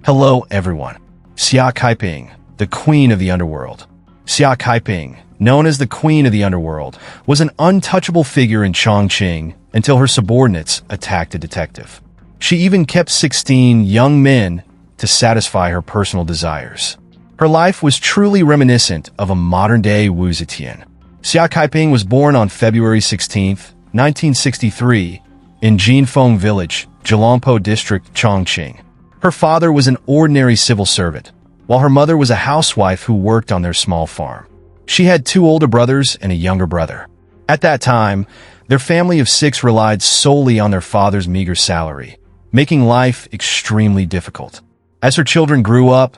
Hello everyone. Xia Kaiping, the Queen of the Underworld. Xia Kaiping, known as the Queen of the Underworld, was an untouchable figure in Chongqing until her subordinates attacked a detective. She even kept 16 young men to satisfy her personal desires. Her life was truly reminiscent of a modern-day Wu Zetian. Xia Kaiping was born on February 16, 1963, in Jinfeng Village, Zhilongpo District, Chongqing. Her father was an ordinary civil servant, while her mother was a housewife who worked on their small farm. She had 2 older brothers and a younger brother. At that time, their family of 6 relied solely on their father's meager salary, making life extremely difficult. As her children grew up,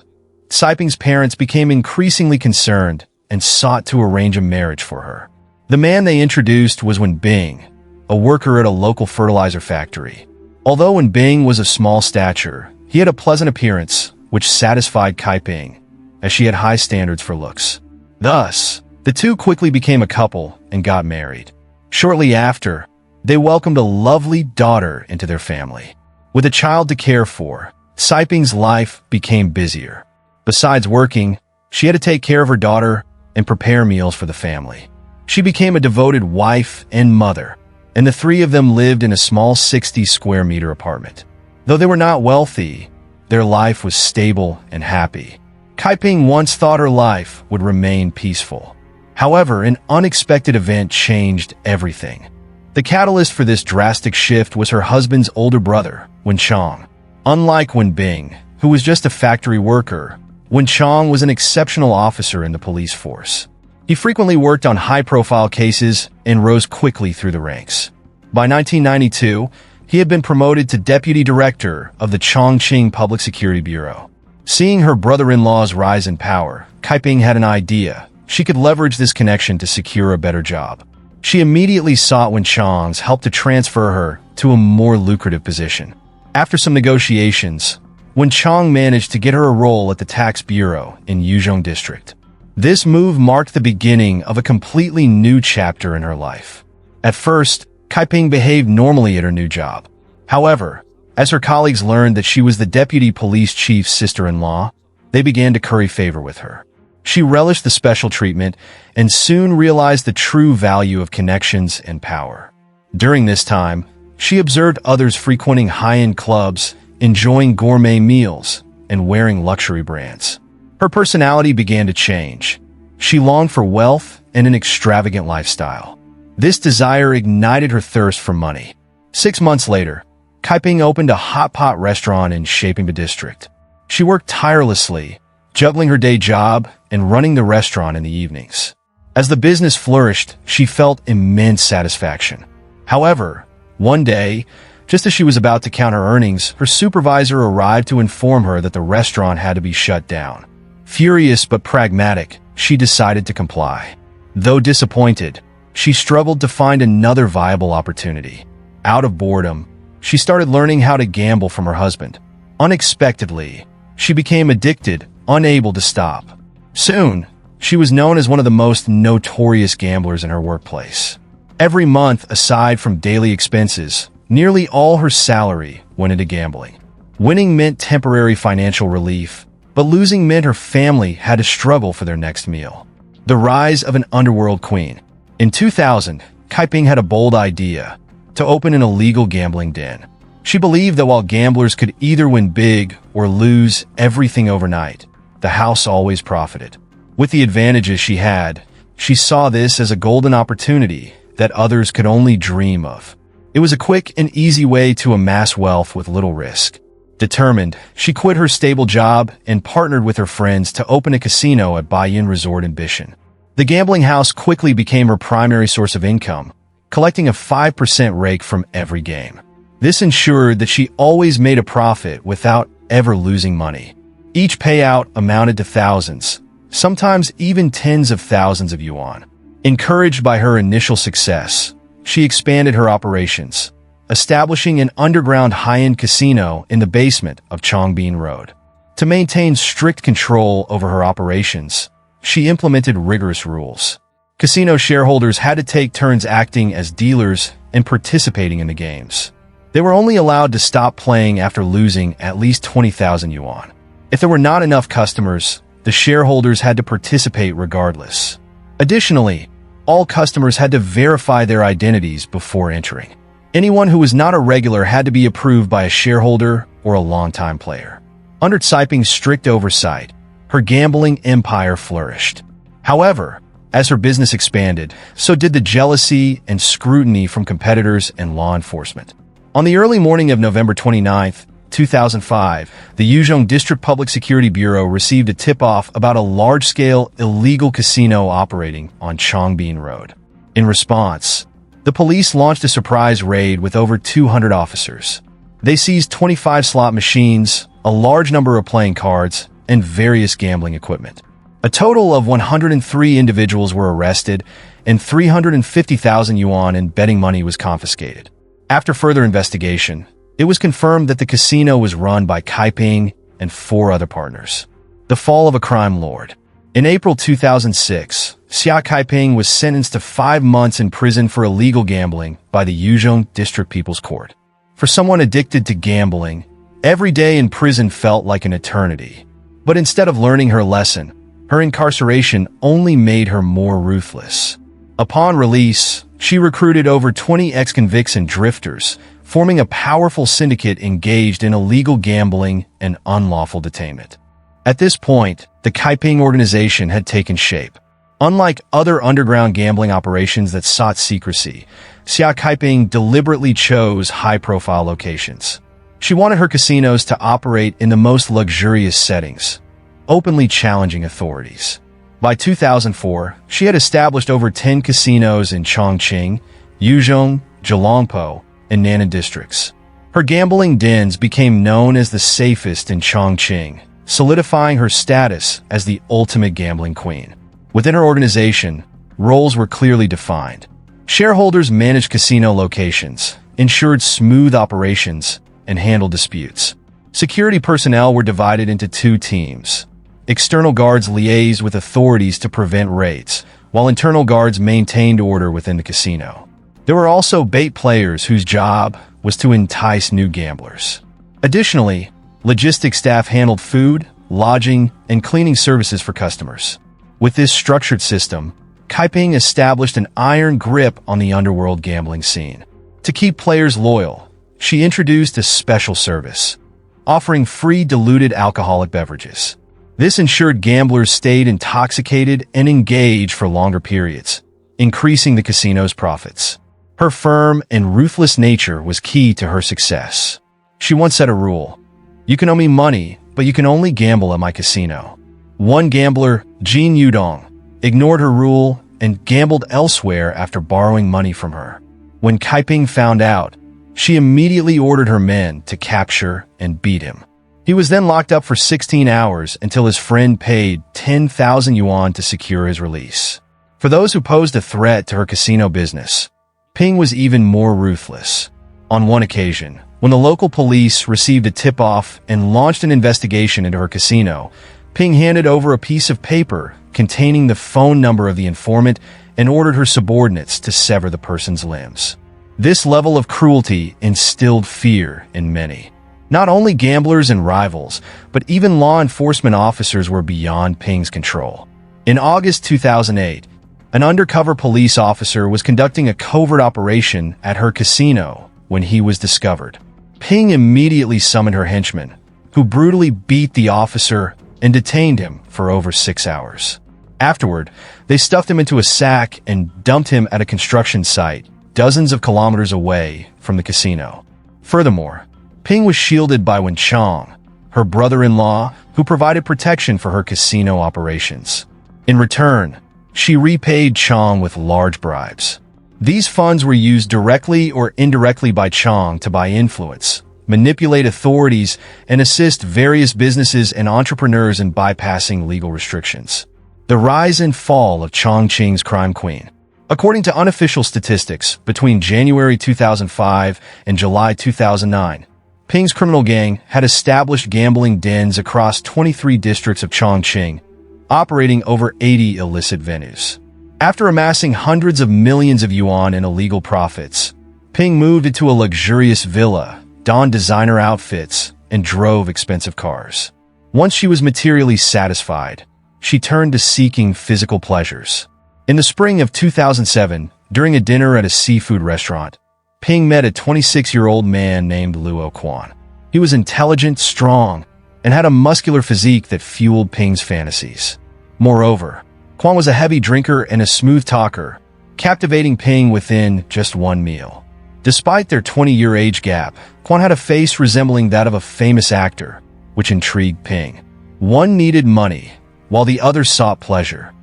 Kaiping's parents became increasingly concerned and sought to arrange a marriage for her. The man they introduced was Wen Bing, a worker at a local fertilizer factory. Although Wen Bing was of small stature, he had a pleasant appearance, which satisfied Kaiping, as she had high standards for looks. Thus, the two quickly became a couple and got married. Shortly after, they welcomed a lovely daughter into their family. With a child to care for, Kaiping's life became busier. Besides working, she had to take care of her daughter and prepare meals for the family. She became a devoted wife and mother, and the 3 of them lived in a small 60-square-meter apartment. Though they were not wealthy, their life was stable and happy. Kaiping once thought her life would remain peaceful. However, an unexpected event changed everything. The catalyst for this drastic shift was her husband's older brother, Wen Chong. Unlike Wen Bing, who was just a factory worker, Wen Chong was an exceptional officer in the police force. He frequently worked on high-profile cases and rose quickly through the ranks. By 1992, he had been promoted to deputy director of the Chongqing Public Security Bureau. Seeing her brother-in-law's rise in power, Kaiping had an idea. She could leverage this connection to secure a better job. She immediately sought Wen Chong's help to transfer her to a more lucrative position. After some negotiations, Wen Chong managed to get her a role at the tax bureau in Yuzhong District. This move marked the beginning of a completely new chapter in her life. At first, Kaiping behaved normally at her new job. However, as her colleagues learned that she was the deputy police chief's sister-in-law, they began to curry favor with her. She relished the special treatment and soon realized the true value of connections and power. During this time, she observed others frequenting high-end clubs, enjoying gourmet meals, and wearing luxury brands. Her personality began to change. She longed for wealth and an extravagant lifestyle. This desire ignited her thirst for money. 6 months later, Kaiping opened a hot pot restaurant in Shapingba District. She worked tirelessly, juggling her day job and running the restaurant in the evenings. As the business flourished, she felt immense satisfaction. However, one day, just as she was about to count her earnings, her supervisor arrived to inform her that the restaurant had to be shut down. Furious but pragmatic, she decided to comply. Though disappointed, she struggled to find another viable opportunity. Out of boredom, she started learning how to gamble from her husband. Unexpectedly, she became addicted, unable to stop. Soon, she was known as one of the most notorious gamblers in her workplace. Every month, aside from daily expenses, nearly all her salary went into gambling. Winning meant temporary financial relief, but losing meant her family had to struggle for their next meal. The rise of an underworld queen. In 2000, Kaiping had a bold idea to open an illegal gambling den. She believed that while gamblers could either win big or lose everything overnight, the house always profited. With the advantages she had, she saw this as a golden opportunity that others could only dream of. It was a quick and easy way to amass wealth with little risk. Determined, she quit her stable job and partnered with her friends to open a casino at Baiyin Resort in Bishan. The gambling house quickly became her primary source of income, collecting a 5% rake from every game. This ensured that she always made a profit without ever losing money. Each payout amounted to thousands, sometimes even tens of thousands of yuan. Encouraged by her initial success, she expanded her operations, establishing an underground high-end casino in the basement of Chongbin Road. To maintain strict control over her operations, she implemented rigorous rules. Casino shareholders had to take turns acting as dealers and participating in the games. They were only allowed to stop playing after losing at least 20,000 yuan. If there were not enough customers, the shareholders had to participate regardless. Additionally, all customers had to verify their identities before entering. Anyone who was not a regular had to be approved by a shareholder or a longtime player. Under Taiping's strict oversight, her gambling empire flourished. However, as her business expanded, so did the jealousy and scrutiny from competitors and law enforcement. On the early morning of November 29, 2005, the Yuzhong District Public Security Bureau received a tip-off about a large-scale illegal casino operating on Chongbin Road. In response, the police launched a surprise raid with over 200 officers. They seized 25 slot machines, a large number of playing cards, and various gambling equipment. A total of 103 individuals were arrested, and 350,000 yuan in betting money was confiscated. After further investigation, it was confirmed that the casino was run by Taiping and 4 other partners. The fall of a crime lord. In April 2006, Xia Kaiping was sentenced to 5 months in prison for illegal gambling by the Yuzhong District People's Court. For someone addicted to gambling, every day in prison felt like an eternity. But instead of learning her lesson, her incarceration only made her more ruthless. Upon release, she recruited over 20 ex-convicts and drifters, forming a powerful syndicate engaged in illegal gambling and unlawful detainment. At this point, the Kaiping organization had taken shape. Unlike other underground gambling operations that sought secrecy, Xia Kaiping deliberately chose high-profile locations. She wanted her casinos to operate in the most luxurious settings, openly challenging authorities. By 2004, she had established over 10 casinos in Chongqing, Yuzhong, Zhejiang, and Nannan districts. Her gambling dens became known as the safest in Chongqing, solidifying her status as the ultimate gambling queen. Within her organization, roles were clearly defined. Shareholders managed casino locations, ensured smooth operations, and handled disputes. Security personnel were divided into 2 teams. External guards liaised with authorities to prevent raids, while internal guards maintained order within the casino. There were also bait players whose job was to entice new gamblers. Additionally, logistics staff handled food, lodging, and cleaning services for customers. With this structured system, Kaiping established an iron grip on the underworld gambling scene. To keep players loyal, she introduced a special service, offering free diluted alcoholic beverages. This ensured gamblers stayed intoxicated and engaged for longer periods, increasing the casino's profits. Her firm and ruthless nature was key to her success. She once set a rule: "You can owe me money, but you can only gamble at my casino." One gambler, Jin Yudong, ignored her rule and gambled elsewhere after borrowing money from her. When Kaiping found out, she immediately ordered her men to capture and beat him. He was then locked up for 16 hours until his friend paid 10,000 yuan to secure his release. For those who posed a threat to her casino business, Ping was even more ruthless. On one occasion, when the local police received a tip-off and launched an investigation into her casino, Ping handed over a piece of paper containing the phone number of the informant and ordered her subordinates to sever the person's limbs. This level of cruelty instilled fear in many. Not only gamblers and rivals, but even law enforcement officers were beyond Ping's control. In August 2008, an undercover police officer was conducting a covert operation at her casino when he was discovered. Ping immediately summoned her henchmen, who brutally beat the officer and detained him for over 6 hours. Afterward, they stuffed him into a sack and dumped him at a construction site dozens of kilometers away from the casino. Furthermore, Ping was shielded by Wen Chong, her brother-in-law, who provided protection for her casino operations. In return, she repaid Chong with large bribes. These funds were used directly or indirectly by Chong to buy influence, manipulate authorities, and assist various businesses and entrepreneurs in bypassing legal restrictions. The rise and fall of Chongqing's crime queen. According to unofficial statistics, between January 2005 and July 2009, Ping's criminal gang had established gambling dens across 23 districts of Chongqing, operating over 80 illicit venues. After amassing hundreds of millions of yuan in illegal profits, Ping moved into a luxurious villa, donned designer outfits, and drove expensive cars. Once she was materially satisfied, she turned to seeking physical pleasures. In the spring of 2007, during a dinner at a seafood restaurant, Ping met a 26-year-old man named Luo Quan. He was intelligent, strong, and had a muscular physique that fueled Ping's fantasies. Moreover, Quan was a heavy drinker and a smooth talker, captivating Ping within just one meal. Despite their 20-year age gap, Quan had a face resembling that of a famous actor, which intrigued Ping. One needed money, while the other sought pleasure.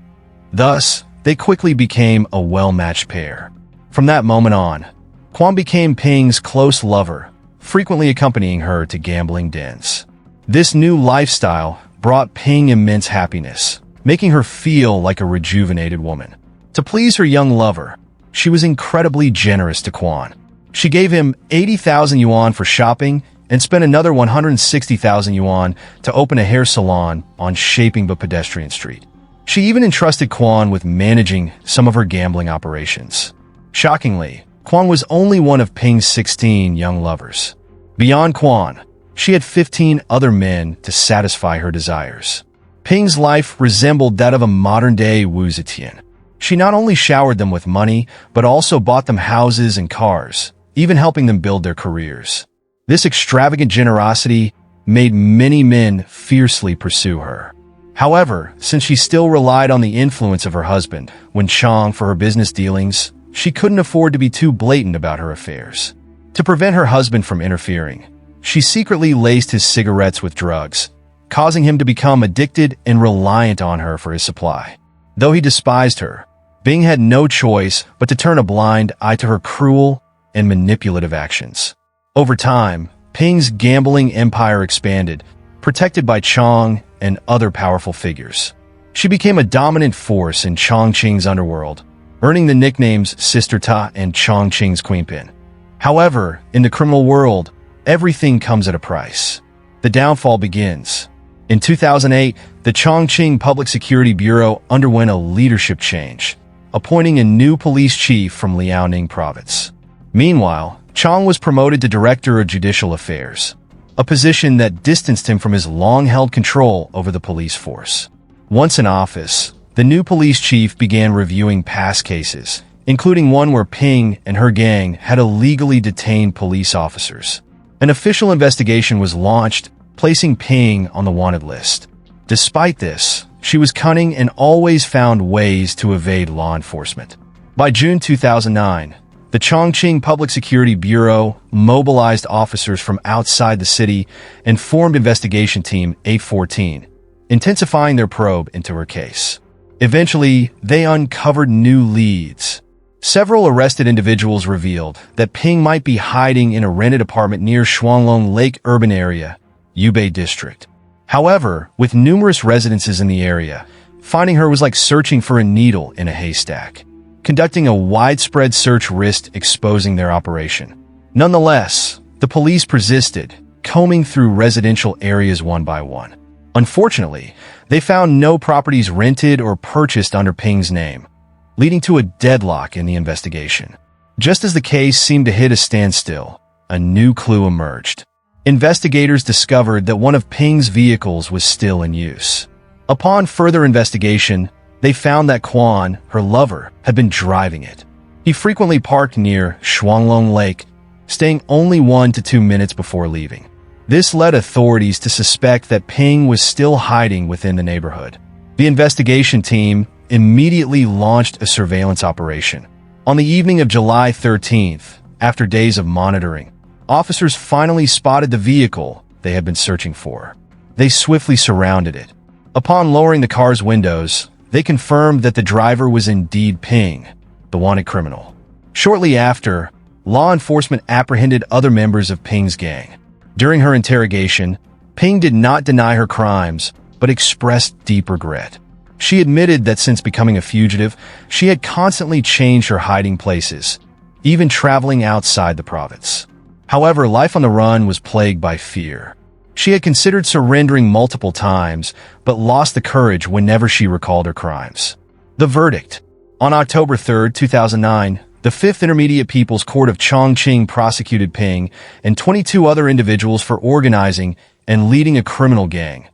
Thus, they quickly became a well-matched pair. From that moment on, Quan became Ping's close lover, frequently accompanying her to gambling dens. This new lifestyle brought Ping immense happiness, making her feel like a rejuvenated woman. To please her young lover, she was incredibly generous to Quan. She gave him 80,000 yuan for shopping and spent another 160,000 yuan to open a hair salon on Shapingba Pedestrian Street. She even entrusted Quan with managing some of her gambling operations. Shockingly, Quan was only one of Ping's 16 young lovers. Beyond Quan, she had 15 other men to satisfy her desires. Ping's life resembled that of a modern-day Wu Zetian. She not only showered them with money, but also bought them houses and cars, even helping them build their careers. This extravagant generosity made many men fiercely pursue her. However, since she still relied on the influence of her husband, Wen Chang, for her business dealings, she couldn't afford to be too blatant about her affairs. To prevent her husband from interfering, she secretly laced his cigarettes with drugs, causing him to become addicted and reliant on her for his supply. Though he despised her, Bing had no choice but to turn a blind eye to her cruel and manipulative actions. Over time, Ping's gambling empire expanded, protected by Chang and other powerful figures. She became a dominant force in Chongqing's underworld, earning the nicknames Sister Ta and Chongqing's Queenpin. However, in the criminal world, everything comes at a price. The downfall begins. In 2008, the Chongqing Public Security Bureau underwent a leadership change, appointing a new police chief from Liaoning province. Meanwhile, Chang was promoted to Director of Judicial Affairs, a position that distanced him from his long-held control over the police force. Once in office, the new police chief began reviewing past cases, including one where Ping and her gang had illegally detained police officers. An official investigation was launched, placing Ping on the wanted list. Despite this, she was cunning and always found ways to evade law enforcement. By June 2009, the Chongqing Public Security Bureau mobilized officers from outside the city and formed Investigation Team 814, intensifying their probe into her case. Eventually, they uncovered new leads. Several arrested individuals revealed that Ping might be hiding in a rented apartment near Shuanglong Lake urban area, Yubei District. However, with numerous residences in the area, finding her was like searching for a needle in a haystack. Conducting a widespread search risked exposing their operation. Nonetheless, the police persisted, combing through residential areas one by one. Unfortunately, they found no properties rented or purchased under Ping's name, leading to a deadlock in the investigation. Just as the case seemed to hit a standstill, a new clue emerged. Investigators discovered that one of Ping's vehicles was still in use. Upon further investigation, they found that Quan, her lover, had been driving it. He frequently parked near Shuanglong Lake, staying only 1 to 2 minutes before leaving. This led authorities to suspect that Ping was still hiding within the neighborhood. The investigation team immediately launched a surveillance operation. On the evening of July 13th, after days of monitoring, officers finally spotted the vehicle they had been searching for. They swiftly surrounded it. Upon lowering the car's windows, they confirmed that the driver was indeed Ping, the wanted criminal. Shortly after, law enforcement apprehended other members of Ping's gang. During her interrogation, Ping did not deny her crimes, but expressed deep regret. She admitted that since becoming a fugitive, she had constantly changed her hiding places, even traveling outside the province. However, life on the run was plagued by fear. She had considered surrendering multiple times, but lost the courage whenever she recalled her crimes. The verdict. On October 3, 2009, the 5th Intermediate People's Court of Chongqing prosecuted Ping and 22 other individuals for organizing and leading a criminal gang,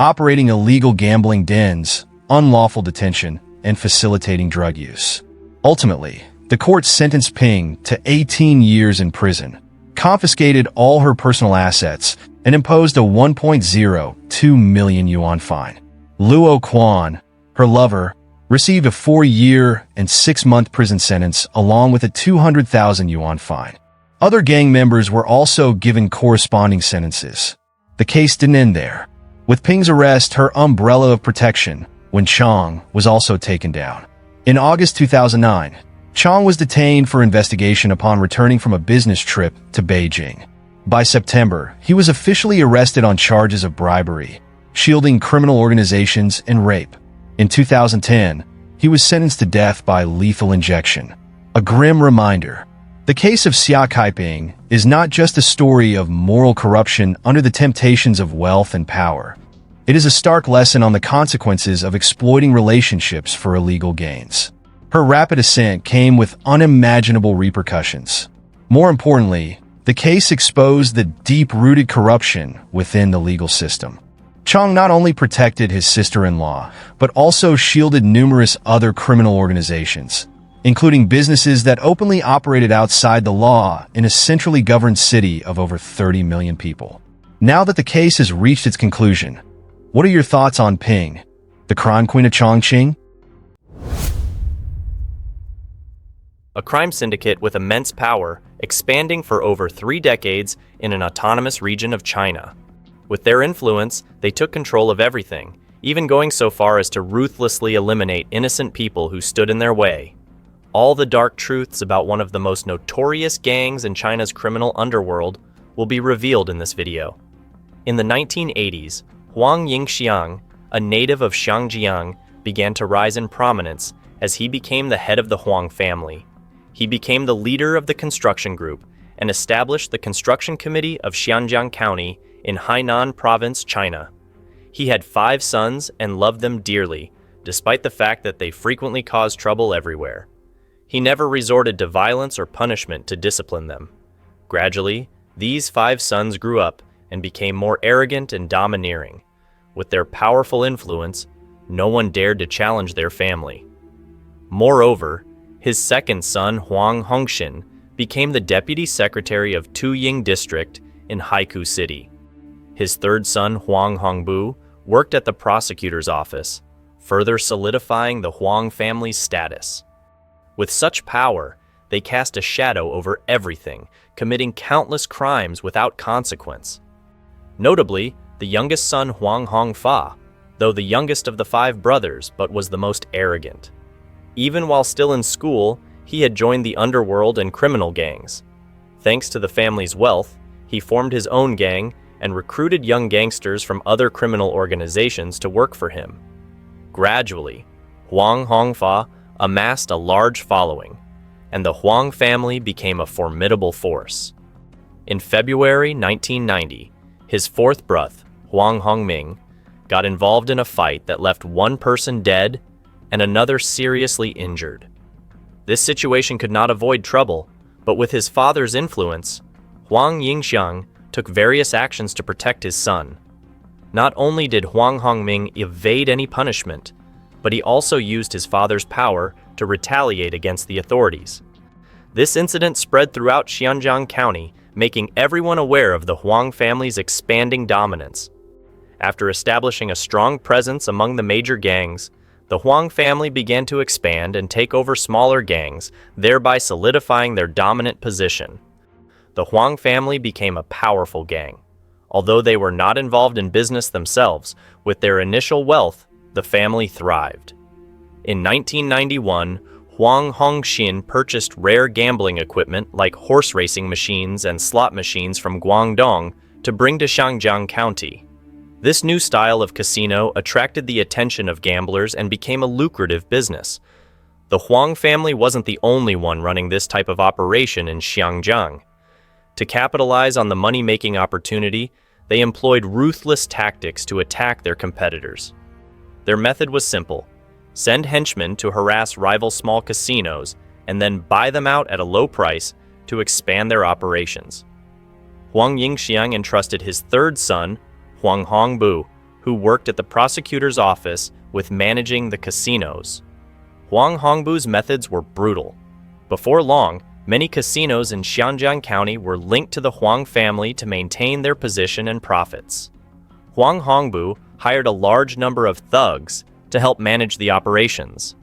operating illegal gambling dens, unlawful detention, and facilitating drug use. Ultimately, the court sentenced Ping to 18 years in prison, confiscated all her personal assets, and imposed a 1.02 million yuan fine. Luo Quan, her lover, received a 4-year and 6-month prison sentence along with a 200,000 yuan fine. Other gang members were also given corresponding sentences. The case didn't end there. With Ping's arrest, her umbrella of protection, Wen Chong, was also taken down. In August 2009, Chong was detained for investigation upon returning from a business trip to Beijing. By September, he was officially arrested on charges of bribery, shielding criminal organizations, and rape. In 2010, he was sentenced to death by lethal injection. A grim reminder. The case of Xia Kaiping is not just a story of moral corruption under the temptations of wealth and power. It is a stark lesson on the consequences of exploiting relationships for illegal gains. Her rapid ascent came with unimaginable repercussions. More importantly, the case exposed the deep-rooted corruption within the legal system. Chong not only protected his sister-in-law, but also shielded numerous other criminal organizations, including businesses that openly operated outside the law in a centrally governed city of over 30 million people. Now that the case has reached its conclusion, what are your thoughts on Ping, the crime queen of Chongqing? A crime syndicate with immense power, expanding for over 3 decades in an autonomous region of China. With their influence, they took control of everything, even going so far as to ruthlessly eliminate innocent people who stood in their way. All the dark truths about one of the most notorious gangs in China's criminal underworld will be revealed in this video. In the 1980s, Huang Yingxiang, a native of Xiangjiang, began to rise in prominence as he became the head of the Huang family. He became the leader of the construction group and established the Construction Committee of Xianjiang County in Hainan Province, China. He had 5 sons and loved them dearly, despite the fact that they frequently caused trouble everywhere. He never resorted to violence or punishment to discipline them. Gradually, these 5 sons grew up and became more arrogant and domineering. With their powerful influence, no one dared to challenge their family. Moreover, his second son, Huang Hongxin, became the deputy secretary of Tuying District in Haikou City. His third son, Huang Hongbu, worked at the prosecutor's office, further solidifying the Huang family's status. With such power, they cast a shadow over everything, committing countless crimes without consequence. Notably, the youngest son, Huang Hongfa, though the youngest of the 5 brothers, but was the most arrogant. Even while still in school, he had joined the underworld and criminal gangs. Thanks to the family's wealth, he formed his own gang and recruited young gangsters from other criminal organizations to work for him. Gradually, Huang Hongfa amassed a large following, and the Huang family became a formidable force. In February 1990, his 4th brother, Huang Hongming, got involved in a fight that left 1 person dead and another seriously injured. This situation could not avoid trouble, but with his father's influence, Huang Yingxiang took various actions to protect his son. Not only did Huang Hongming evade any punishment, but he also used his father's power to retaliate against the authorities. This incident spread throughout Xianjiang County, making everyone aware of the Huang family's expanding dominance. After establishing a strong presence among the major gangs, the Huang family began to expand and take over smaller gangs, thereby solidifying their dominant position. The Huang family became a powerful gang. Although they were not involved in business themselves, with their initial wealth, the family thrived. In 1991, Huang Hongxin purchased rare gambling equipment like horse racing machines and slot machines from Guangdong to bring to Xianjiang County. This new style of casino attracted the attention of gamblers and became a lucrative business. The Huang family wasn't the only one running this type of operation in Xianjiang. To capitalize on the money-making opportunity, they employed ruthless tactics to attack their competitors. Their method was simple: send henchmen to harass rival small casinos and then buy them out at a low price to expand their operations. Huang Yingxiang entrusted his 3rd son, Huang Hongbu, who worked at the prosecutor's office with managing the casinos. Huang Hongbu's methods were brutal. Before long, many casinos in Xianjiang County were linked to the Huang family to maintain their position and profits. Huang Hongbu hired a large number of thugs to help manage the operations.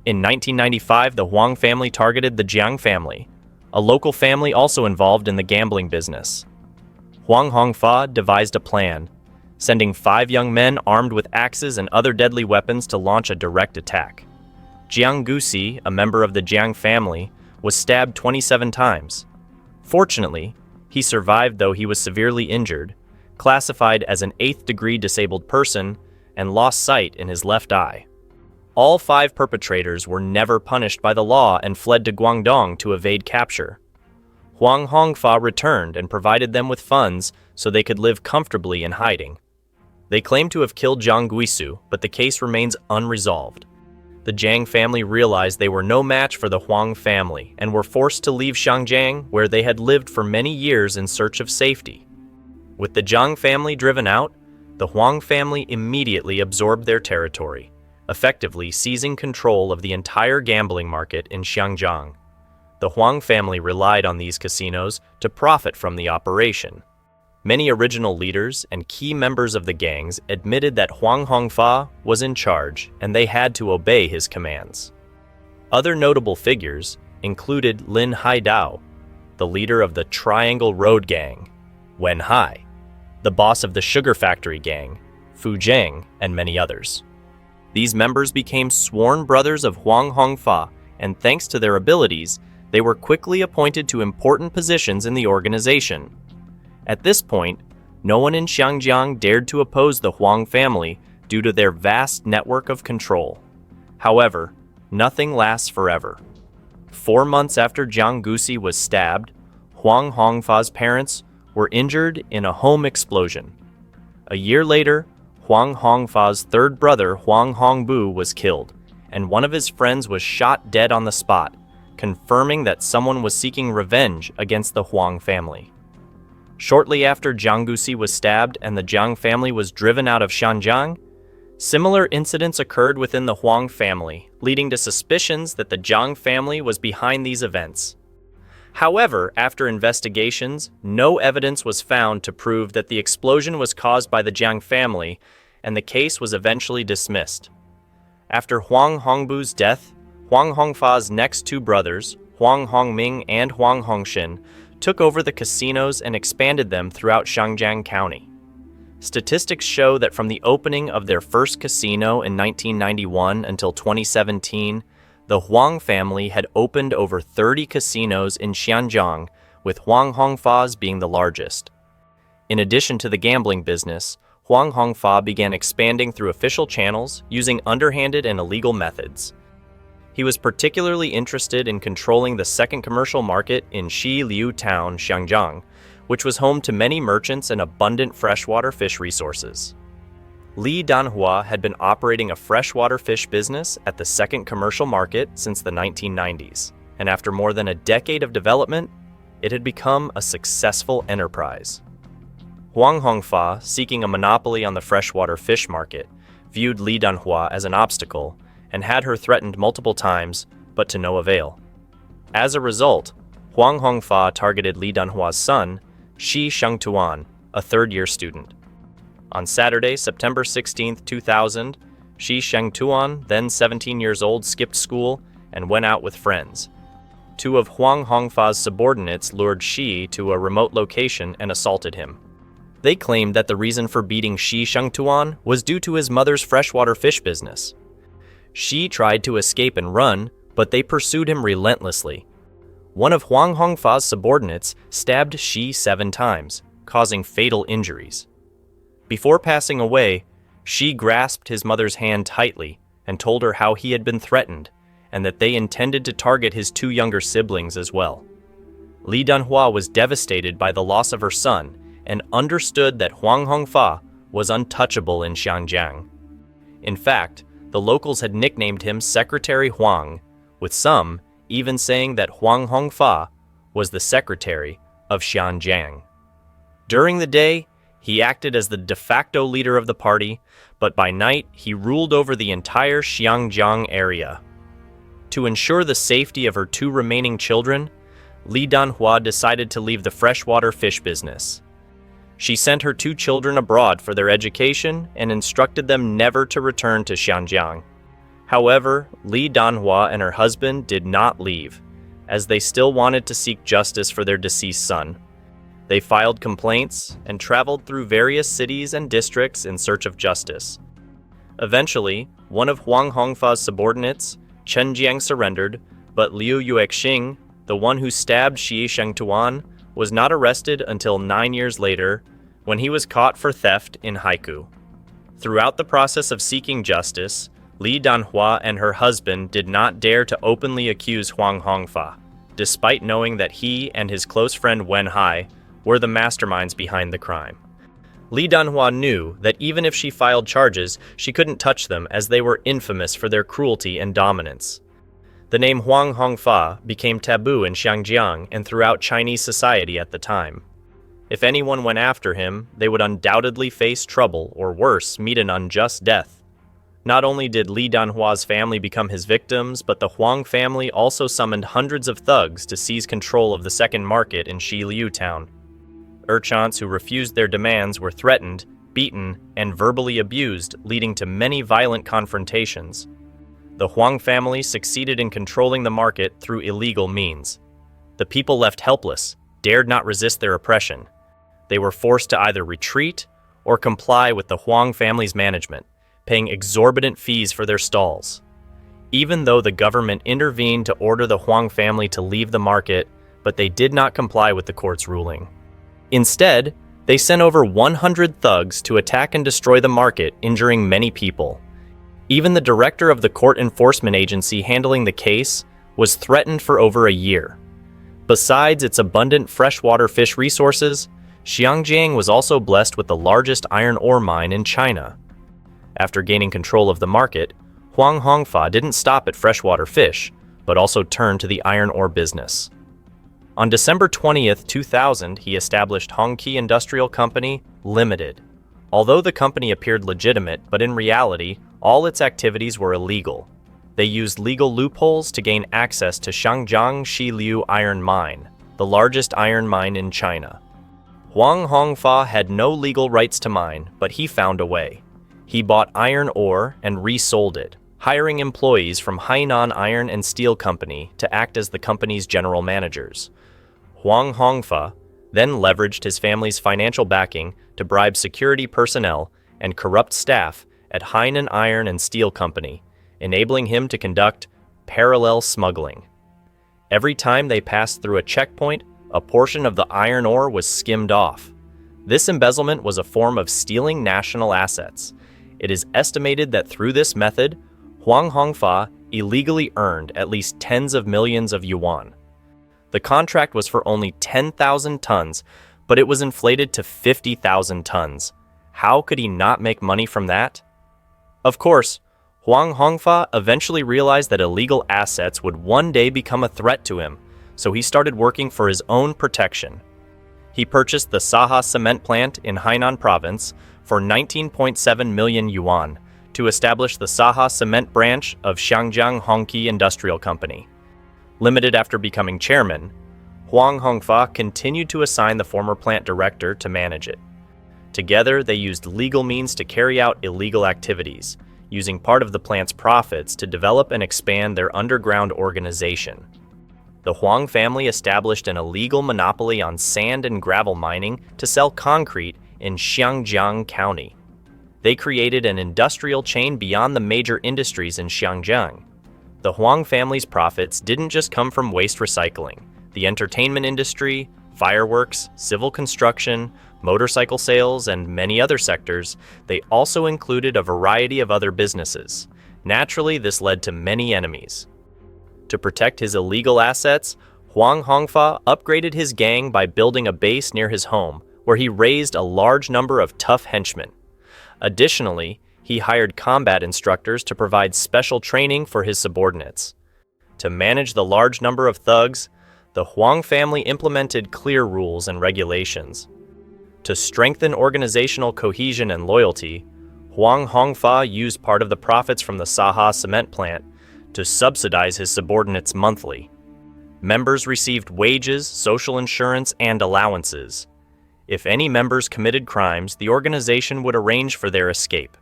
In 1995, the Huang family targeted the Jiang family, a local family also involved in the gambling business. Huang Hongfa devised a plan, sending 5 young men armed with axes and other deadly weapons to launch a direct attack. Jiang Gusi, a member of the Jiang family, was stabbed 27 times. Fortunately, he survived, though he was severely injured, classified as an 8th-degree disabled person, and lost sight in his left eye. All 5 perpetrators were never punished by the law and fled to Guangdong to evade capture. Huang Hongfa returned and provided them with funds so they could live comfortably in hiding. They claim to have killed Jiang Guisu, but the case remains unresolved. The Jiang family realized they were no match for the Huang family and were forced to leave Xianjiang, where they had lived for many years in search of safety. With the Jiang family driven out, the Huang family immediately absorbed their territory, effectively seizing control of the entire gambling market in Xianjiang. The Huang family relied on these casinos to profit from the operation. Many original leaders and key members of the gangs admitted that Huang Hongfa was in charge and they had to obey his commands. Other notable figures included Lin Haidao, the leader of the Triangle Road Gang, Wen Hai, the boss of the Sugar Factory Gang, Fu Zheng, and many others. These members became sworn brothers of Huang Hongfa, and thanks to their abilities, they were quickly appointed to important positions in the organization. At this point, no one in Xianjiang dared to oppose the Huang family due to their vast network of control. However, nothing lasts forever. 4 months after Jiang Gusi was stabbed, Huang Hongfa's parents were injured in a home explosion. A year later, Huang Hongfa's 3rd brother Huang Hongbu was killed, and one of his friends was shot dead on the spot, confirming that someone was seeking revenge against the Huang family. Shortly after Jiang Gusi was stabbed and the Jiang family was driven out of Xianjiang, similar incidents occurred within the Huang family, leading to suspicions that the Jiang family was behind these events. However, after investigations, no evidence was found to prove that the explosion was caused by the Jiang family, and the case was eventually dismissed. After Huang Hongbu's death, Huang Hongfa's next 2 brothers, Huang Hongming and Huang Hongshin, took over the casinos and expanded them throughout Xianjiang County. Statistics show that from the opening of their first casino in 1991 until 2017, the Huang family had opened over 30 casinos in Xianjiang, with Huang Hongfa's being the largest. In addition to the gambling business, Huang Hongfa began expanding through official channels using underhanded and illegal methods. He was particularly interested in controlling the second commercial market in Xiliu Town, Xianjiang, which was home to many merchants and abundant freshwater fish resources. Li Danhua had been operating a freshwater fish business at the second commercial market since the 1990s, and after more than a decade of development, it had become a successful enterprise. Huang Hongfa, seeking a monopoly on the freshwater fish market, viewed Li Danhua as an obstacle and had her threatened multiple times, but to no avail. As a result, Huang Hongfa targeted Li Danhua's son, Shi Shengtuan, a 3rd-year student. On Saturday, September 16, 2000, Shi Shengtuan, then 17 years old, skipped school and went out with friends. 2 of Huang Hongfa's subordinates lured Shi to a remote location and assaulted him. They claimed that the reason for beating Shi Shengtuan was due to his mother's freshwater fish business. Shi tried to escape and run, but they pursued him relentlessly. One of Huang Hongfa's subordinates stabbed Shi 7 times, causing fatal injuries. Before passing away, Shi grasped his mother's hand tightly and told her how he had been threatened and that they intended to target his 2 younger siblings as well. Li Danhua was devastated by the loss of her son and understood that Huang Hongfa was untouchable in Xianjiang. In fact, the locals had nicknamed him Secretary Huang, with some even saying that Huang Hongfa was the secretary of Xianjiang. During the day, He acted as the de facto leader of the party, but by night he ruled over the entire Xiangjiang area. To ensure the safety of her two remaining children, Li Danhua decided to leave the freshwater fish business. She sent her two children abroad for their education and instructed them never to return to Xiangjiang. However, Li Danhua and her husband did not leave, as they still wanted to seek justice for their deceased son. They filed complaints and traveled through various cities and districts in search of justice. Eventually, one of Huang Hongfa's subordinates, Chen Jiang, surrendered, but Liu Yuexing, the one who stabbed Xi Shengtuan, was not arrested until 9 years later, when he was caught for theft in Haikou. Throughout the process of seeking justice, Li Danhua and her husband did not dare to openly accuse Huang Hongfa, despite knowing that he and his close friend Wen Hai were the masterminds behind the crime. Li Danhua knew that even if she filed charges, she couldn't touch them as they were infamous for their cruelty and dominance. The name Huang Hongfa became taboo in Xiangjiang and throughout Chinese society at the time. If anyone went after him, they would undoubtedly face trouble or worse, meet an unjust death. Not only did Li Danhua's family become his victims, but the Huang family also summoned hundreds of thugs to seize control of the second market in Xiliu town. Urchants who refused their demands were threatened, beaten, and verbally abused, leading to many violent confrontations. The Huang family succeeded in controlling the market through illegal means. The people left helpless, dared not resist their oppression. They were forced to either retreat or comply with the Huang family's management, paying exorbitant fees for their stalls. Even though the government intervened to order the Huang family to leave the market, but they did not comply with the court's ruling. Instead, they sent over 100 thugs to attack and destroy the market, injuring many people. Even the director of the court enforcement agency handling the case was threatened for over a year. Besides its abundant freshwater fish resources, Xiangjiang was also blessed with the largest iron ore mine in China. After gaining control of the market, Huang Hongfa didn't stop at freshwater fish, but also turned to the iron ore business. On December 20th, 2000, he established Hongqi Industrial Company Limited. Although the company appeared legitimate, but in reality, all its activities were illegal. They used legal loopholes to gain access to Shangjiang Xiliu Iron Mine, the largest iron mine in China. Huang Hongfa had no legal rights to mine, but he found a way. He bought iron ore and resold it, hiring employees from Hainan Iron and Steel Company to act as the company's general managers. Huang Hongfa then leveraged his family's financial backing to bribe security personnel and corrupt staff at Hainan Iron and Steel Company, enabling him to conduct parallel smuggling. Every time they passed through a checkpoint, a portion of the iron ore was skimmed off. This embezzlement was a form of stealing national assets. It is estimated that through this method, Huang Hongfa illegally earned at least tens of millions of yuan. The contract was for only 10,000 tons, but it was inflated to 50,000 tons. How could he not make money from that? Of course, Huang Hongfa eventually realized that illegal assets would one day become a threat to him, so he started working for his own protection. He purchased the Saha cement plant in Hainan province for 19.7 million yuan to establish the Saha cement branch of Xiangjiang Hongqi Industrial Company. Limited after becoming chairman, Huang Hongfa continued to assign the former plant director to manage it. Together, they used legal means to carry out illegal activities, using part of the plant's profits to develop and expand their underground organization. The Huang family established an illegal monopoly on sand and gravel mining to sell concrete in Xiangjiang County. They created an industrial chain beyond the major industries in Xiangjiang. The Huang family's profits didn't just come from waste recycling. The entertainment industry, fireworks, civil construction, motorcycle sales, and many other sectors, they also included a variety of other businesses. Naturally, this led to many enemies. To protect his illegal assets, Huang Hongfa upgraded his gang by building a base near his home, where he raised a large number of tough henchmen. Additionally, he hired combat instructors to provide special training for his subordinates. To manage the large number of thugs, the Huang family implemented clear rules and regulations. To strengthen organizational cohesion and loyalty, Huang Hongfa used part of the profits from the Saha cement plant to subsidize his subordinates monthly. Members received wages, social insurance, and allowances. If any members committed crimes, the organization would arrange for their escape.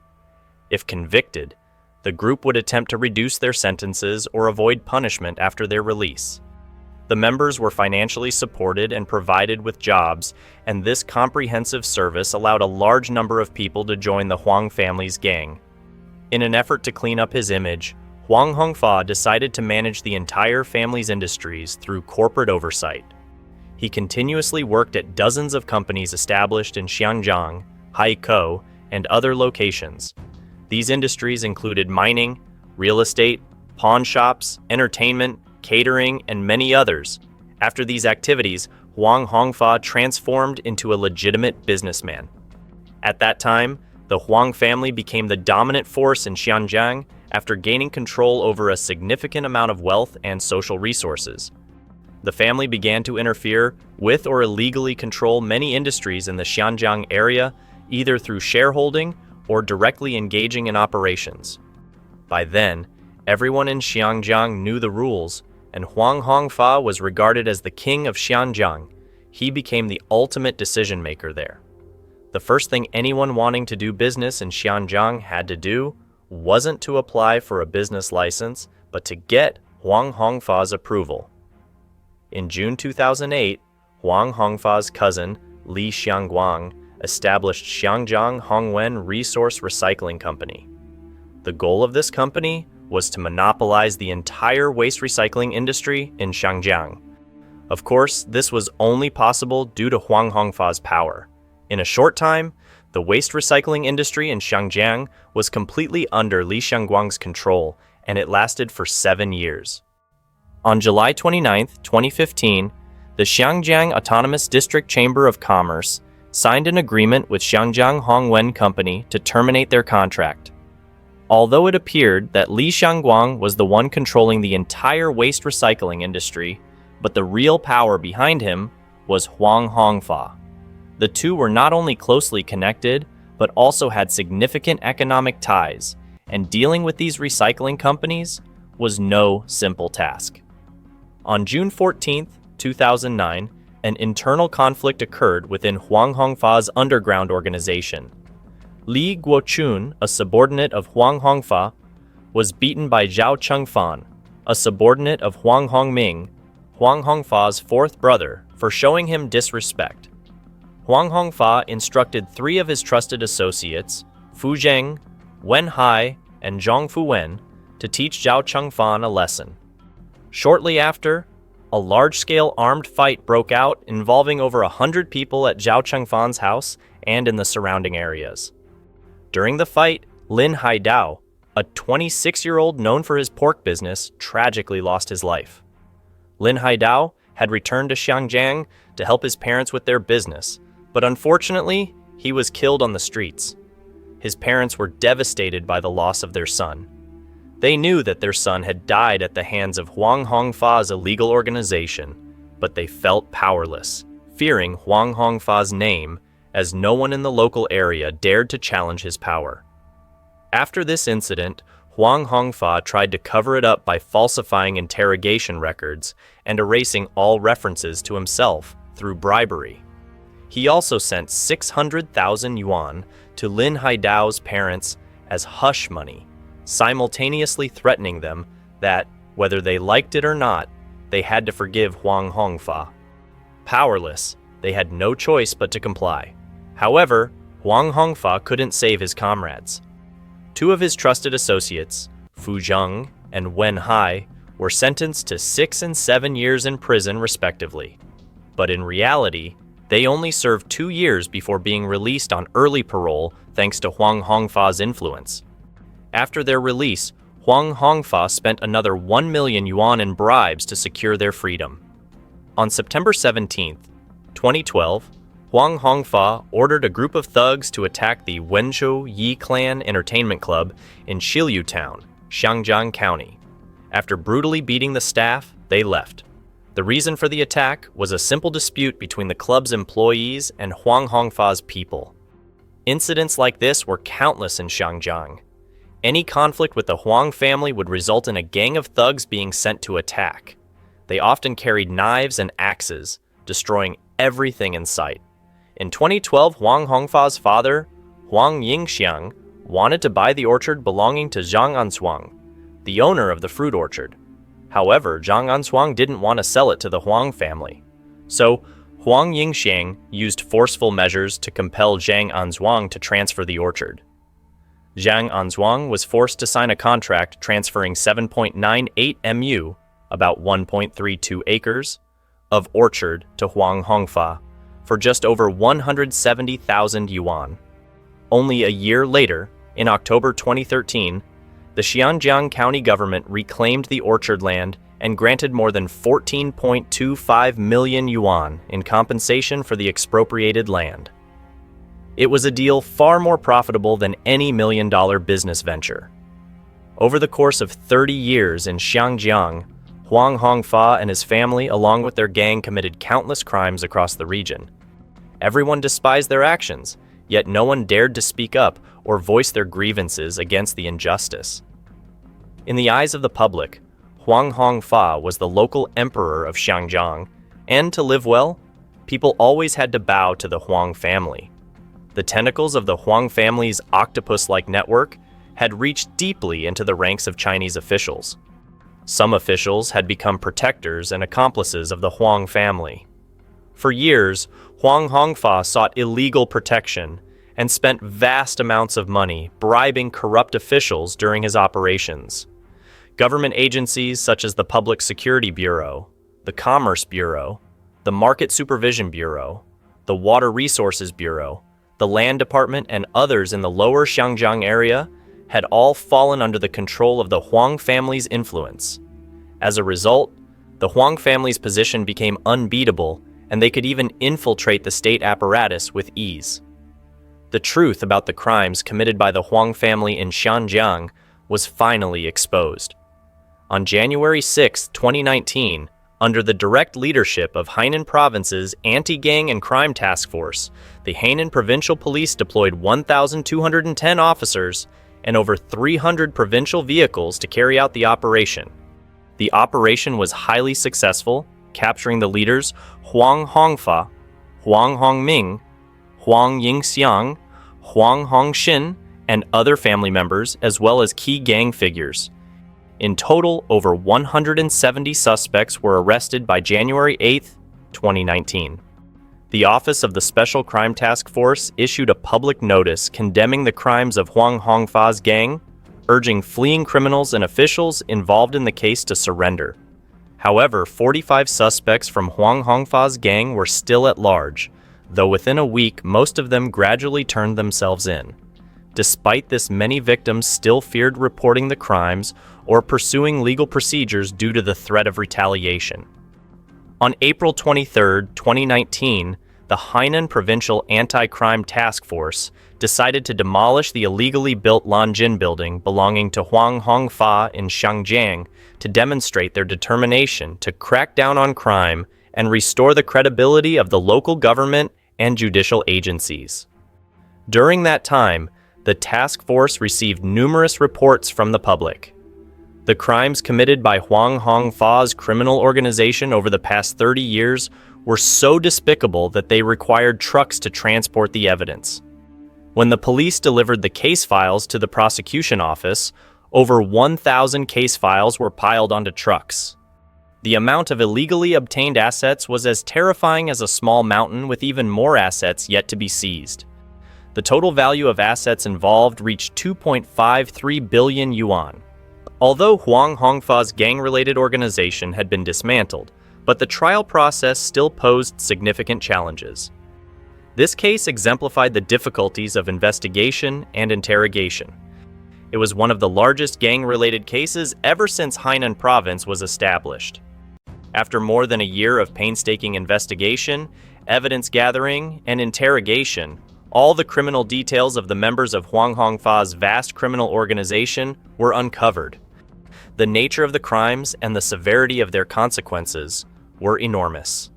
If convicted, the group would attempt to reduce their sentences or avoid punishment after their release. The members were financially supported and provided with jobs, and this comprehensive service allowed a large number of people to join the Huang family's gang. In an effort to clean up his image, Huang Hongfa decided to manage the entire family's industries through corporate oversight. He continuously worked at dozens of companies established in Xianjiang, Haikou, and other locations. These industries included mining, real estate, pawn shops, entertainment, catering, and many others. After these activities, Huang Hongfa transformed into a legitimate businessman. At that time, the Huang family became the dominant force in Xianjiang after gaining control over a significant amount of wealth and social resources. The family began to interfere with or illegally control many industries in the Xianjiang area, either through shareholding or directly engaging in operations. By then, everyone in Xianjiang knew the rules, and Huang Hongfa was regarded as the king of Xianjiang. He became the ultimate decision-maker there. The first thing anyone wanting to do business in Xianjiang had to do wasn't to apply for a business license, but to get Huang Hongfa's approval. In June 2008, Huang Hongfa's cousin, Li Xiangguang, established Xianjiang Hongwen Resource Recycling Company. The goal of this company was to monopolize the entire waste recycling industry in Xianjiang. Of course, this was only possible due to Huang Hongfa's power. In a short time, the waste recycling industry in Xianjiang was completely under Li Xiangguang's control, and it lasted for 7 years. On July 29, 2015, the Xianjiang Autonomous District Chamber of Commerce signed an agreement with Xianjiang Hongwen Company to terminate their contract. Although it appeared that Li Xiangguang was the one controlling the entire waste recycling industry, but the real power behind him was Huang Hongfa. The two were not only closely connected, but also had significant economic ties, and dealing with these recycling companies was no simple task. On June 14, 2009, an internal conflict occurred within Huang Hongfa's underground organization. Li Guochun, a subordinate of Huang Hongfa, was beaten by Zhao Chengfan, a subordinate of Huang Hongming, Huang Hongfa's fourth brother, for showing him disrespect. Huang Hongfa instructed 3 of his trusted associates, Fu Zheng, Wen Hai, and Zhang Fuwen, to teach Zhao Chengfan a lesson. Shortly after, a large-scale armed fight broke out involving over 100 people at Zhao Chengfan's house and in the surrounding areas. During the fight, Lin Haidao, a 26-year-old known for his pork business, tragically lost his life. Lin Haidao had returned to Xianjiang to help his parents with their business, but unfortunately, he was killed on the streets. His parents were devastated by the loss of their son. They knew that their son had died at the hands of Huang Hongfa's illegal organization, but they felt powerless, fearing Huang Hongfa's name, as no one in the local area dared to challenge his power. After this incident, Huang Hongfa tried to cover it up by falsifying interrogation records and erasing all references to himself through bribery. He also sent 600,000 yuan to Lin Haidao's parents as hush money, simultaneously threatening them that, whether they liked it or not, they had to forgive Huang Hongfa. Powerless, they had no choice but to comply. However, Huang Hongfa couldn't save his comrades. 2 of his trusted associates, Fu Zheng and Wen Hai, were sentenced to 6 and 7 years in prison respectively. But in reality, they only served 2 years before being released on early parole thanks to Huang Hongfa's influence. After their release, Huang Hongfa spent another 1 million yuan in bribes to secure their freedom. On September 17, 2012, Huang Hongfa ordered a group of thugs to attack the Wenzhou Yi Clan Entertainment Club in Shiliu Town, Xianjiang County. After brutally beating the staff, they left. The reason for the attack was a simple dispute between the club's employees and Huang Hongfa's people. Incidents like this were countless in Xiangjiang. Any conflict with the Huang family would result in a gang of thugs being sent to attack. They often carried knives and axes, destroying everything in sight. In 2012, Huang Hongfa's father, Huang Yingxiang, wanted to buy the orchard belonging to Zhang Anshuang, the owner of the fruit orchard. However, Zhang Anshuang didn't want to sell it to the Huang family. So, Huang Yingxiang used forceful measures to compel Zhang Anshuang to transfer the orchard. Zhang Anshuang was forced to sign a contract transferring 7.98 mu, about 1.32 acres, of orchard to Huang Hongfa for just over 170,000 yuan. Only a year later, in October 2013, the Xianjiang County government reclaimed the orchard land and granted more than 14.25 million yuan in compensation for the expropriated land. It was a deal far more profitable than any million-dollar business venture. Over the course of 30 years in Xianjiang, Huang Hongfa and his family, along with their gang, committed countless crimes across the region. Everyone despised their actions, yet no one dared to speak up or voice their grievances against the injustice. In the eyes of the public, Huang Hongfa was the local emperor of Xianjiang, and to live well, people always had to bow to the Huang family. The tentacles of the Huang family's octopus-like network had reached deeply into the ranks of Chinese officials. Some officials had become protectors and accomplices of the Huang family. For years, Huang Hongfa sought illegal protection and spent vast amounts of money bribing corrupt officials during his operations. Government agencies such as the Public Security Bureau, the Commerce Bureau, the Market Supervision Bureau, the Water Resources Bureau, the Land Department, and others in the lower Xianjiang area had all fallen under the control of the Huang family's influence. As a result, the Huang family's position became unbeatable, and they could even infiltrate the state apparatus with ease. The truth about the crimes committed by the Huang family in Xianjiang was finally exposed. On January 6, 2019, under the direct leadership of Hainan Province's Anti-Gang and Crime Task Force, the Hainan Provincial Police deployed 1,210 officers and over 300 provincial vehicles to carry out the operation. The operation was highly successful, capturing the leaders Huang Hongfa, Huang Hongming, Huang Yingxiang, Huang Hongxin, and other family members, as well as key gang figures. In total, over 170 suspects were arrested by January 8, 2019. The Office of the Special Crime Task Force issued a public notice condemning the crimes of Huang Hongfa's gang, urging fleeing criminals and officials involved in the case to surrender. However, 45 suspects from Huang Hongfa's gang were still at large, though within a week most of them gradually turned themselves in. Despite this, many victims still feared reporting the crimes or pursuing legal procedures due to the threat of retaliation. On April 23, 2019, the Hainan Provincial Anti-Crime Task Force decided to demolish the illegally built Lanjin building belonging to Huang Hongfa in Xianjiang to demonstrate their determination to crack down on crime and restore the credibility of the local government and judicial agencies. During that time, the task force received numerous reports from the public. The crimes committed by Huang Hongfa's criminal organization over the past 30 years were so despicable that they required trucks to transport the evidence. When the police delivered the case files to the prosecution office, over 1,000 case files were piled onto trucks. The amount of illegally obtained assets was as terrifying as a small mountain, with even more assets yet to be seized. The total value of assets involved reached 2.53 billion yuan. Although Huang Hongfa's gang-related organization had been dismantled, but the trial process still posed significant challenges. This case exemplified the difficulties of investigation and interrogation. It was one of the largest gang-related cases ever since Hainan Province was established. After more than a year of painstaking investigation, evidence gathering, and interrogation, all the criminal details of the members of Huang Hongfa's vast criminal organization were uncovered. The nature of the crimes and the severity of their consequences were enormous.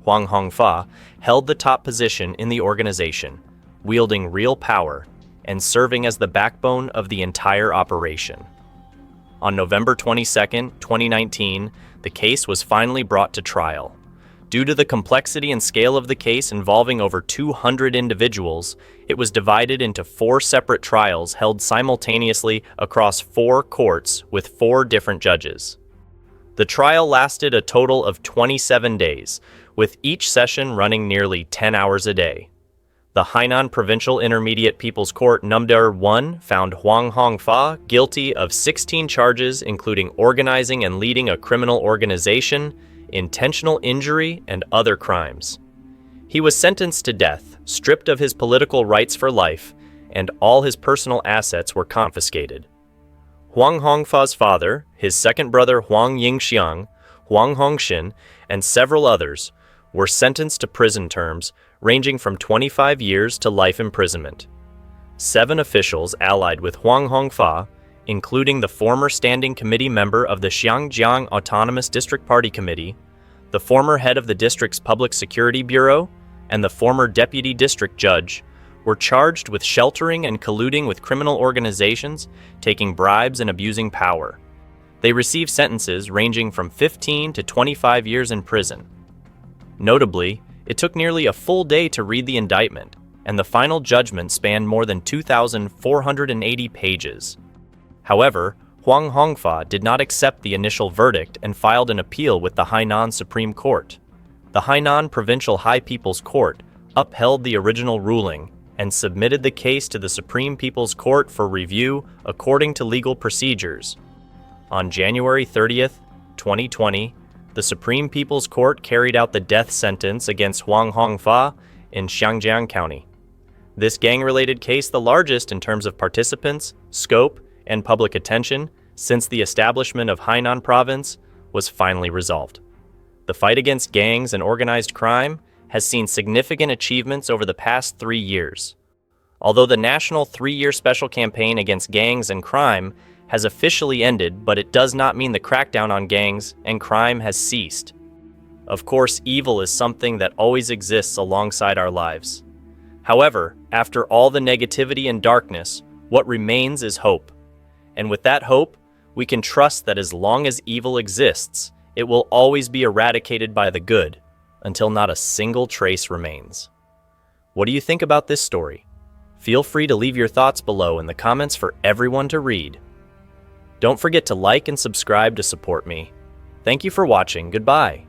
Huang Hongfa held the top position in the organization, wielding real power and serving as the backbone of the entire operation. On November 22, 2019, the case was finally brought to trial. Due to the complexity and scale of the case involving over 200 individuals, it was divided into 4 separate trials held simultaneously across 4 courts with 4 different judges. The trial lasted a total of 27 days, with each session running nearly 10 hours a day. The Hainan Provincial Intermediate People's Court Number 1 found Huang Hongfa guilty of 16 charges including organizing and leading a criminal organization, intentional injury, and other crimes. He was sentenced to death, stripped of his political rights for life, and all his personal assets were confiscated. Huang Hongfa's father, his second brother Huang Yingxiang, Huang Hongxin, and several others were sentenced to prison terms ranging from 25 years to life imprisonment. 7 officials allied with Huang Hongfa, including the former standing committee member of the Xinjiang Autonomous District Party Committee, the former head of the district's Public Security Bureau, and the former deputy district judge, were charged with sheltering and colluding with criminal organizations, taking bribes and abusing power. They received sentences ranging from 15 to 25 years in prison. Notably, it took nearly a full day to read the indictment, and the final judgment spanned more than 2,480 pages. However, Huang Hongfa did not accept the initial verdict and filed an appeal with the Hainan Supreme Court. The Hainan Provincial High People's Court upheld the original ruling and submitted the case to the Supreme People's Court for review according to legal procedures. On January 30th, 2020, the Supreme People's Court carried out the death sentence against Huang Hongfa in Xiangjiang County. This gang-related case, the largest in terms of participants, scope, and public attention since the establishment of Hainan Province, was finally resolved. The fight against gangs and organized crime has seen significant achievements over the past 3 years. Although the national 3-year special campaign against gangs and crime has officially ended, but it does not mean the crackdown on gangs and crime has ceased. Of course, evil is something that always exists alongside our lives. However, after all the negativity and darkness, what remains is hope. And with that hope, we can trust that as long as evil exists, it will always be eradicated by the good, until not a single trace remains. What do you think about this story? Feel free to leave your thoughts below in the comments for everyone to read. Don't forget to like and subscribe to support me. Thank you for watching. Goodbye.